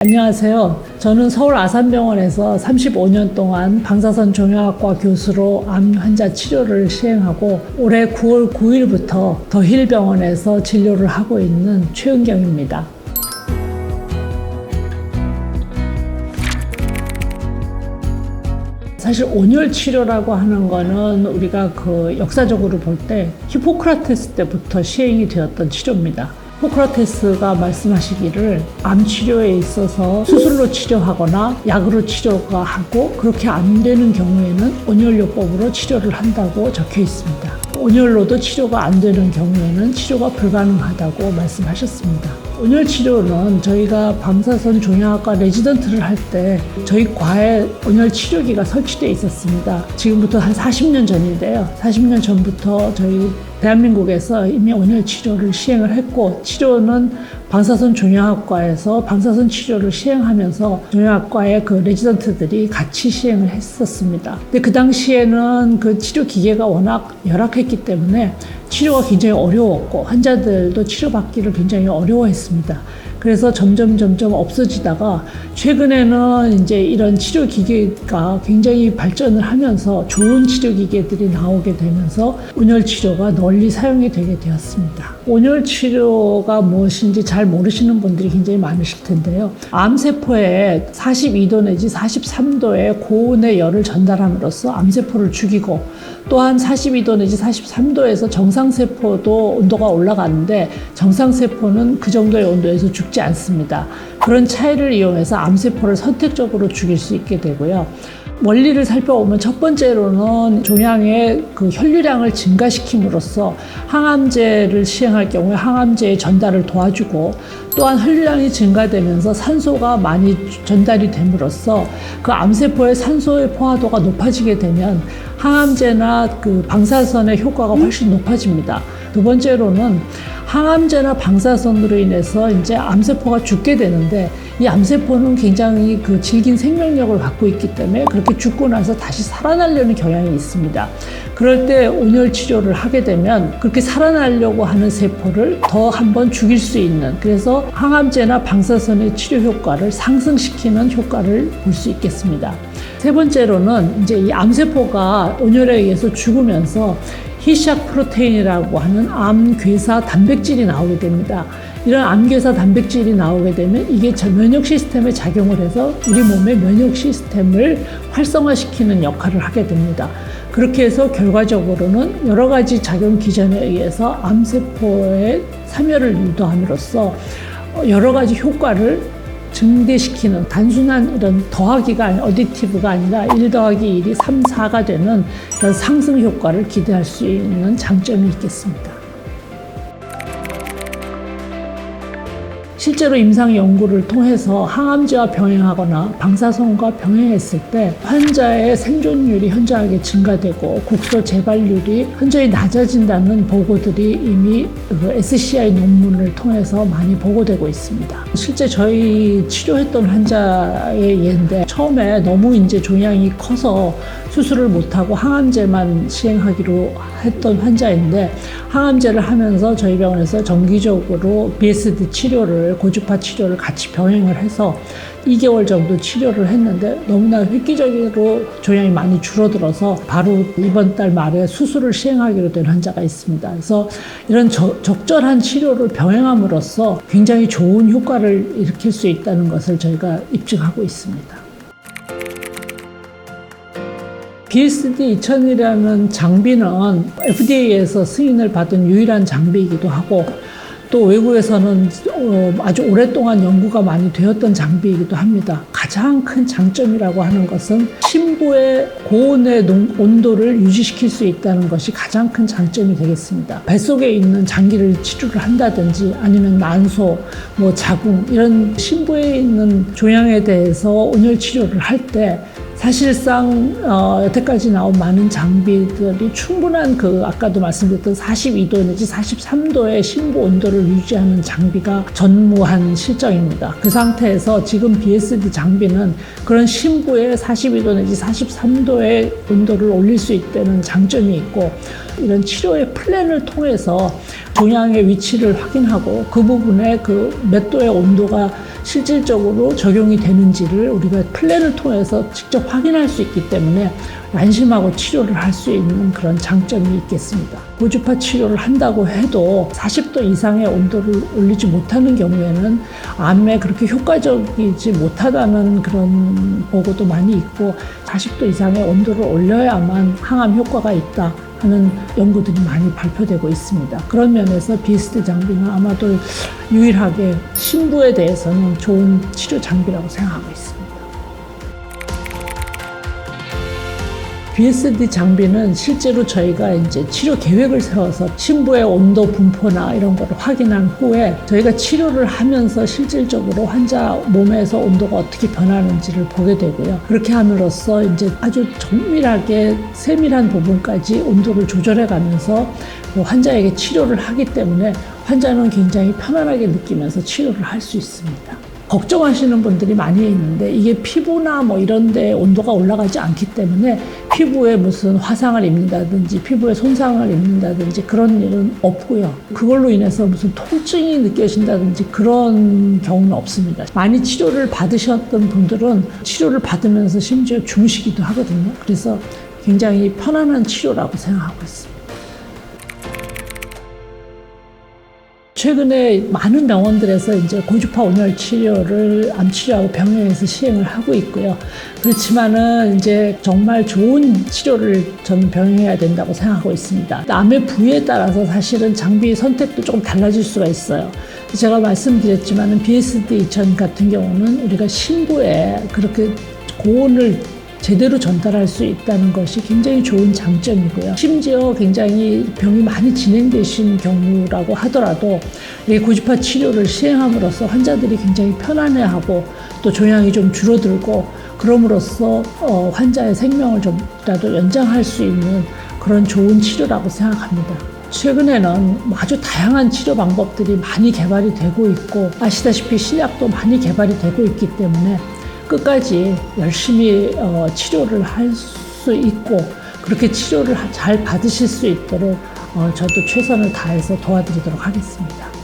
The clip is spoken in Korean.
안녕하세요. 저는 서울 아산병원에서 35년 동안 방사선 종양학과 교수로 암 환자 치료를 시행하고 올해 9월 9일부터 더힐병원에서 진료를 하고 있는 최은경입니다. 사실 온열 치료라고 하는 거는 우리가 역사적으로 볼 때 히포크라테스 때부터 시행이 되었던 치료입니다. 히포크라테스가 말씀하시기를 암 치료에 있어서 수술로 치료하거나 약으로 치료가 하고 그렇게 안 되는 경우에는 온열요법으로 치료를 한다고 적혀 있습니다. 온열로도 치료가 안 되는 경우에는 치료가 불가능하다고 말씀하셨습니다. 온열 치료는 저희가 방사선 종양학과 레지던트를 할 때 저희 과에 온열 치료기가 설치되어 있었습니다. 지금부터 한 40년 전인데요. 40년 전부터 저희 대한민국에서 이미 온열 치료를 시행을 했고, 치료는 방사선 종양학과에서 방사선 치료를 시행하면서 종양학과의 레지던트들이 같이 시행을 했었습니다. 근데 그 당시에는 그 치료 기계가 워낙 열악했기 때문에 치료가 굉장히 어려웠고 환자들도 치료받기를 굉장히 어려워했습니다. 그래서 점점 없어지다가 최근에는 이제 이런 치료 기계가 굉장히 발전을 하면서 좋은 치료 기계들이 나오게 되면서 온열 치료가 널리 사용이 되게 되었습니다. 온열 치료가 무엇인지 잘 모르시는 분들이 굉장히 많으실 텐데요. 암세포에 42도 내지 43도의 고온의 열을 전달함으로써 암세포를 죽이고, 또한 42도 내지 43도에서 정상세포도 온도가 올라가는데 정상세포는 그 정도의 온도에서 죽지 않습니다. 그런 차이를 이용해서 암세포를 선택적으로 죽일 수 있게 되고요. 원리를 살펴보면 첫 번째로는 종양의 혈류량을 증가시킴으로써 항암제를 시행할 경우에 항암제의 전달을 도와주고, 또한 혈류량이 증가되면서 산소가 많이 전달이 됨으로써 그 암세포의 산소의 포화도가 높아지게 되면 항암제나 방사선의 효과가 훨씬 높아집니다. 두 번째로는 항암제나 방사선으로 인해서 이제 암세포가 죽게 되는데, 이 암세포는 굉장히 질긴 생명력을 갖고 있기 때문에 그렇게 죽고 나서 다시 살아나려는 경향이 있습니다. 그럴 때 온열 치료를 하게 되면 그렇게 살아나려고 하는 세포를 더 한번 죽일 수 있는, 그래서 항암제나 방사선의 치료 효과를 상승시키는 효과를 볼 수 있겠습니다. 세 번째로는 이제 이 암세포가 온열에 의해서 죽으면서 히샥 프로테인이라고 하는 암괴사 단백질이 나오게 됩니다. 이런 암괴사 단백질이 나오게 되면 이게 면역 시스템에 작용을 해서 우리 몸의 면역 시스템을 활성화시키는 역할을 하게 됩니다. 그렇게 해서 결과적으로는 여러 가지 작용 기전에 의해서 암세포의 사멸을 유도함으로써 여러 가지 효과를 증대시키는, 단순한 이런 더하기가 아니라, 어딕티브가 아니라 1 더하기 1이 3, 4가 되는 그런 상승 효과를 기대할 수 있는 장점이 있겠습니다. 실제로 임상 연구를 통해서 항암제와 병행하거나 방사선과 병행했을 때 환자의 생존율이 현저하게 증가되고 국소 재발률이 현저히 낮아진다는 보고들이 이미 SCI 논문을 통해서 많이 보고되고 있습니다. 실제 저희 치료했던 환자의 예인데, 처음에 너무 이제 종양이 커서 수술을 못하고 항암제만 시행하기로 했던 환자인데, 항암제를 하면서 저희 병원에서 정기적으로 BSD 치료를, 고주파 치료를 같이 병행을 해서 2개월 정도 치료를 했는데 너무나 획기적으로 종양이 많이 줄어들어서 바로 이번 달 말에 수술을 시행하기로 된 환자가 있습니다. 그래서 이런 적절한 치료를 병행함으로써 굉장히 좋은 효과를 일으킬 수 있다는 것을 저희가 입증하고 있습니다. BSD-2000이라는 장비는 FDA에서 승인을 받은 유일한 장비이기도 하고, 또 외국에서는 아주 오랫동안 연구가 많이 되었던 장비이기도 합니다. 가장 큰 장점이라고 하는 것은 심부의 고온의 온도를 유지시킬 수 있다는 것이 가장 큰 장점이 되겠습니다. 뱃속에 있는 장기를 치료를 한다든지 아니면 난소, 자궁, 이런 심부에 있는 종양에 대해서 온열 치료를 할 때 사실상 여태까지 나온 많은 장비들이 충분한 아까도 말씀드렸던 42도 내지 43도의 심부 온도를 유지하는 장비가 전무한 실정입니다. 그 상태에서 지금 BSD 장비는 그런 심부의 42도 내지 43도의 온도를 올릴 수 있다는 장점이 있고, 이런 치료의 플랜을 통해서 종양의 위치를 확인하고 그 부분에 몇 도의 온도가 실질적으로 적용이 되는지를 우리가 플랜을 통해서 직접 확인할 수 있기 때문에 안심하고 치료를 할 수 있는 그런 장점이 있겠습니다. 고주파 치료를 한다고 해도 40도 이상의 온도를 올리지 못하는 경우에는 암에 그렇게 효과적이지 못하다는 그런 보고도 많이 있고 40도 이상의 온도를 올려야만 항암 효과가 있다 하는 연구들이 많이 발표되고 있습니다. 그런 면에서 BSD 장비는 아마도 유일하게 신부에 대해서는 좋은 치료 장비라고 생각하고 있습니다. BSD 장비는 실제로 저희가 이제 치료 계획을 세워서 신부의 온도 분포나 이런 거를 확인한 후에 저희가 치료를 하면서 실질적으로 환자 몸에서 온도가 어떻게 변하는지를 보게 되고요. 그렇게 함으로써 이제 아주 정밀하게 세밀한 부분까지 온도를 조절해 가면서 환자에게 치료를 하기 때문에 환자는 굉장히 편안하게 느끼면서 치료를 할 수 있습니다. 걱정하시는 분들이 많이 있는데 이게 피부나 뭐 이런 데 온도가 올라가지 않기 때문에 피부에 무슨 화상을 입는다든지 피부에 손상을 입는다든지 그런 일은 없고요. 그걸로 인해서 무슨 통증이 느껴진다든지 그런 경우는 없습니다. 많이 치료를 받으셨던 분들은 치료를 받으면서 심지어 주무시기도 하거든요. 그래서 굉장히 편안한 치료라고 생각하고 있습니다. 최근에 많은 병원들에서 이제 고주파 온열 치료를 암 치료하고 병행해서 시행을 하고 있고요. 그렇지만은 이제 정말 좋은 치료를 저는 병행해야 된다고 생각하고 있습니다. 암의 부위에 따라서 사실은 장비 선택도 조금 달라질 수가 있어요. 제가 말씀드렸지만은 BSD-2000 같은 경우는 우리가 신부에 그렇게 고온을 제대로 전달할 수 있다는 것이 굉장히 좋은 장점이고요. 심지어 굉장히 병이 많이 진행되신 경우라고 하더라도 이 고주파 치료를 시행함으로써 환자들이 굉장히 편안해하고 또 종양이 좀 줄어들고 그럼으로써 환자의 생명을 좀라도 연장할 수 있는 그런 좋은 치료라고 생각합니다. 최근에는 아주 다양한 치료 방법들이 많이 개발이 되고 있고 아시다시피 신약도 많이 개발이 되고 있기 때문에 끝까지 열심히 치료를 할 수 있고 그렇게 치료를 잘 받으실 수 있도록 저도 최선을 다해서 도와드리도록 하겠습니다.